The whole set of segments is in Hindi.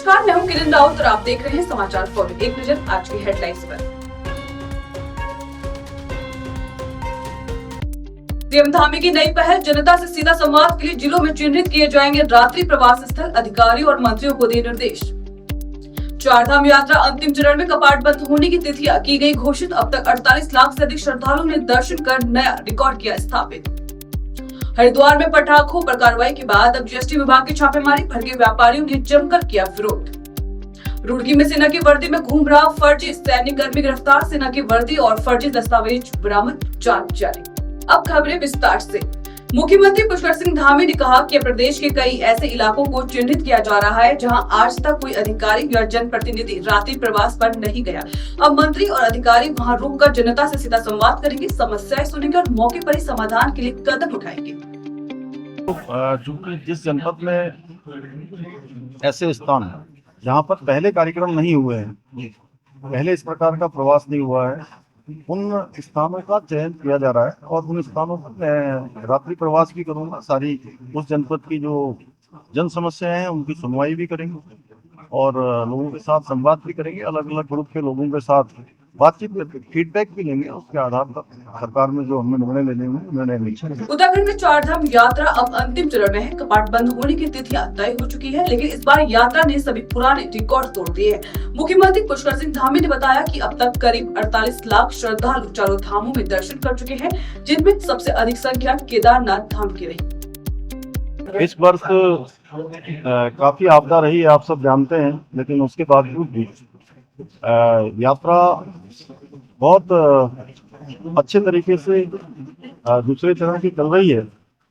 नमस्कार, मैं हूं किरण राउत और आप देख रहे हैं समाचार फॉलो। एक नजर आज की हेडलाइंस पर। सीएम धामी की नई पहल, जनता से सीधा संवाद के लिए जिलों में चिन्हित किए जाएंगे रात्रि प्रवास स्थल, अधिकारियों और मंत्रियों को दिए निर्देश। चारधाम यात्रा अंतिम चरण में कपाट बंद होने की तिथियां की गई घोषित। अब तक 48 लाख से अधिक श्रद्धालुओं ने दर्शन कर नया रिकॉर्ड किया स्थापित। हरिद्वार में पटाखों पर कार्रवाई के बाद अब जीएसटी विभाग की छापेमारी, भड़के व्यापारियों ने जमकर किया विरोध। रुड़की में सेना की वर्दी में घूम रहा फर्जी सैनिक कर्मी गिरफ्तार, सेना की वर्दी और फर्जी दस्तावेज बरामद, जांच जारी। अब खबरें विस्तार से। मुख्यमंत्री पुष्कर सिंह धामी ने कहा कि प्रदेश के कई ऐसे इलाकों को चिन्हित किया जा रहा है जहां आज तक कोई अधिकारी या जनप्रतिनिधि रात्रि प्रवास पर नहीं गया। अब मंत्री और अधिकारी वहां रुककर जनता से सीधा संवाद करेंगे, समस्याएं सुनेंगे और मौके पर ही समाधान के लिए कदम उठाएंगे। चूंकि जिस जनपद में ऐसे स्थान है जहाँ पर पहले कार्यक्रम नहीं हुए हैं, पहले इस प्रकार का प्रवास नहीं हुआ है, उन स्थानों का चयन किया जा रहा है और उन स्थानों पर मैं रात्रि प्रवास भी करूंगा। सारी उस जनपद की जो जन समस्याएं हैं उनकी सुनवाई भी करेंगे और लोगों के साथ संवाद भी करेंगे। अलग अलग ग्रुप के लोगों के साथ बातचीत करके फीडबैक भी लेंगे। उसके आधार पर सरकार में जो हमें निर्णय लेने होंगे निर्णय लेंगे। उत्तराखंड में चारधाम यात्रा अब अंतिम चरण में है। कपाट बंद होने की तिथियां तय हो चुकी है, लेकिन इस बार यात्रा ने सभी पुराने रिकॉर्ड तोड़ दिए हैं। मुख्यमंत्री पुष्कर सिंह धामी ने बताया कि अब तक करीब 48 लाख श्रद्धालु चारों धामों में दर्शन कर चुके हैं, जिनमें सबसे अधिक संख्या केदारनाथ धाम की रही। इस वर्ष काफी आपदा रही, आप सब जानते हैं, लेकिन उसके बावजूद भी यात्रा बहुत अच्छे तरीके से दूसरे चरण की चल रही है।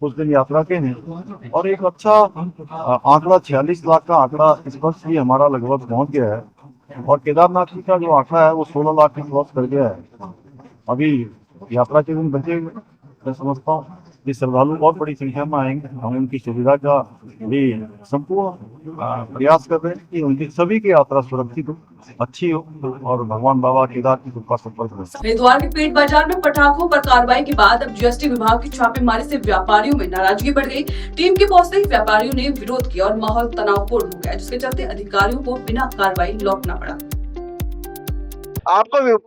कुछ दिन यात्रा के हैं और एक अच्छा आंकड़ा 46 लाख का आंकड़ा इस वर्ष भी हमारा लगभग पहुंच गया है और केदारनाथ जी का जो आंकड़ा है वो 16 लाख की क्रॉस कर गया है। अभी यात्रा के दिन बचे हुए, मैं समझता हूँ कि श्रद्धालु बहुत बड़ी संख्या में आएंगे। हम उनकी सुविधा का भी संपूर्ण प्रयास कर रहे हैं कि उनकी सभी की यात्रा सुरक्षित हो, अच्छी हो और भगवान बाबा केदार की कृपा संपर्क में। हरिद्वार के पेट बाजार में पटाखों पर कार्रवाई के बाद अब जीएसटी विभाग की छापेमारी से व्यापारियों में नाराजगी बढ़ गई। टीम के पहुंचते ही व्यापारियों ने विरोध किया और माहौल तनावपूर्ण हो गया, जिसके चलते अधिकारियों को बिना कार्रवाई लौटना पड़ा। आपको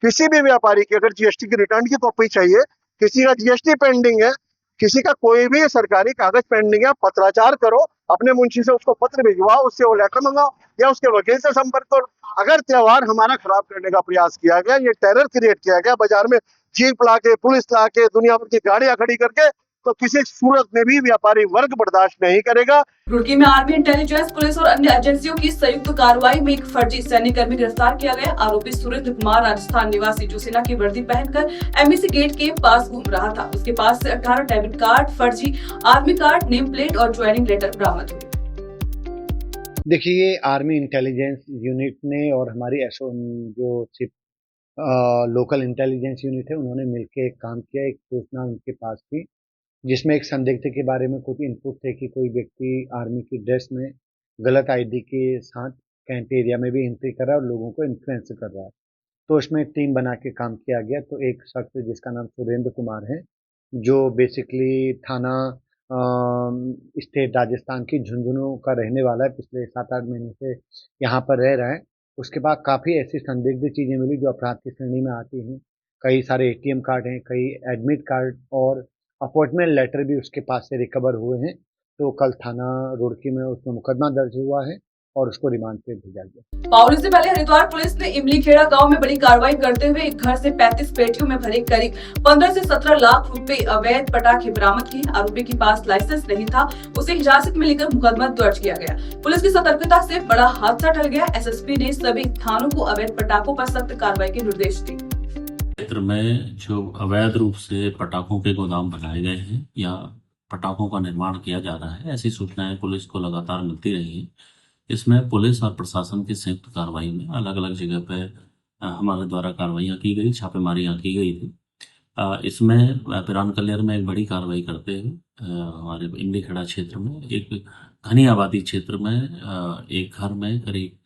किसी भी व्यापारी की अगर जीएसटी की रिटर्न की कॉपी चाहिए, किसी का जीएसटी पेंडिंग है, किसी का कोई भी सरकारी कागज पेंडिंग है, पत्राचार करो, अपने मुंशी से उसको पत्र भिजवाओ, उससे वो लेटर मंगाओ या उसके वकील से संपर्क करो। अगर त्योहार हमारा खराब करने का प्रयास किया गया, ये टेरर क्रिएट किया गया, बाजार में जीप ला के, पुलिस ला के, दुनिया भर की गाड़ियां खड़ी करके, तो किसी सूरत में भी व्यापारी वर्ग बर्दाश्त नहीं करेगा। रुड़की में आर्मी, इंटेलिजेंस, पुलिस और अन्य एजेंसियों की संयुक्त कार्रवाई में एक फर्जी सैनिक कर्मी गिरफ्तार किया गया। आरोपी सुरेंद्र कुमार राजस्थान निवासी जो सेना की वर्दी पहनकर एमबीसी गेट के पास घूम रहा था। उसके पास से 18 डेबिट कार्ड, फर्जी आर्मी कार्ड, नेम प्लेट और ज्वाइनिंग लेटर बरामद हुए। देखिए, ये आर्मी इंटेलिजेंस यूनिट ने और हमारी एसओ जो लोकल इंटेलिजेंस यूनिट है, उन्होंने मिलकर एक काम किया। एक सूचना उनके पास थी जिसमें एक संदिग्ध के बारे में कुछ इनपुट थे कि कोई व्यक्ति आर्मी की ड्रेस में गलत आईडी के साथ कैंट एरिया में भी एंट्री कर रहा है और लोगों को इन्फ्लुएंस कर रहा है। तो इसमें टीम बना के काम किया गया। तो एक शख्स जिसका नाम सुरेंद्र कुमार है, जो बेसिकली थाना स्टेट राजस्थान की झुंझुनू का रहने वाला है, पिछले 7-8 महीने से यहाँ पर रह रहा है। उसके बाद काफ़ी ऐसी संदिग्ध चीज़ें मिली जो अपराध की श्रेणी में आती हैं। कई सारे एटीएम कार्ड हैं, कई एडमिट कार्ड और अपॉइंटमेंट लेटर भी उसके पास से रिकवर हुए हैं। तो कल थाना रुड़की में उसमें मुकदमा दर्ज हुआ है और उसको रिमांड पे भेजा गया। पावली से पहले हरिद्वार पुलिस ने इमली खेड़ा गांव में बड़ी कार्रवाई करते हुए एक घर से 35 पेटियों में भरे करीब 15 से 17 लाख रुपए अवैध पटाखे बरामद किए। आरोपी के पास लाइसेंस नहीं था, उसे हिरासत में लेकर मुकदमा दर्ज किया गया। पुलिस की सतर्कता से बड़ा हादसा टल गया। एसएसपी ने सभी थानों को अवैध पटाखों पर सख्त कार्रवाई के निर्देश दिए। क्षेत्र में जो अवैध रूप से पटाखों के गोदाम बनाए गए हैं या पटाखों का निर्माण किया जा रहा है, ऐसी सूचनाएं पुलिस को लगातार मिलती रही हैं। इसमें पुलिस और प्रशासन की संयुक्त कार्रवाई में अलग अलग जगह पे हमारे द्वारा कार्रवाइयाँ की गई, छापेमारियाँ की गई थी। इसमें पिरान कलियर में एक बड़ी कार्रवाई करते हुए हमारे इमली खेड़ा क्षेत्र में एक घनी आबादी क्षेत्र में एक घर में करीब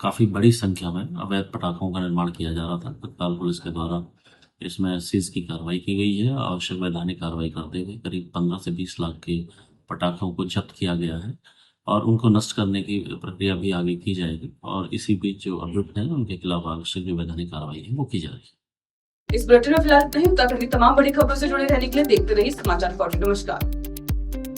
काफ़ी बड़ी संख्या में अवैध पटाखों का निर्माण किया जा रहा था। तत्काल पुलिस के द्वारा इसमें सीज की कार्रवाई की गई है। आवश्यक वैधानिक कार्रवाई करते हुए करीब 15 से 20 लाख के पटाखों को जब्त किया गया है और उनको नष्ट करने की प्रक्रिया भी आगे की जाएगी और इसी बीच जो अभियुक्त हैं उनके खिलाफ आवश्यक जो वैधानिक कार्रवाई है वो की जा रही है। इस बुलेटिन में फिलहाल इतना ही। उत्तराखंड की तमाम बड़ी खबरों से जुड़े रहने के लिए देखते रहिए समाचार 40। नमस्कार।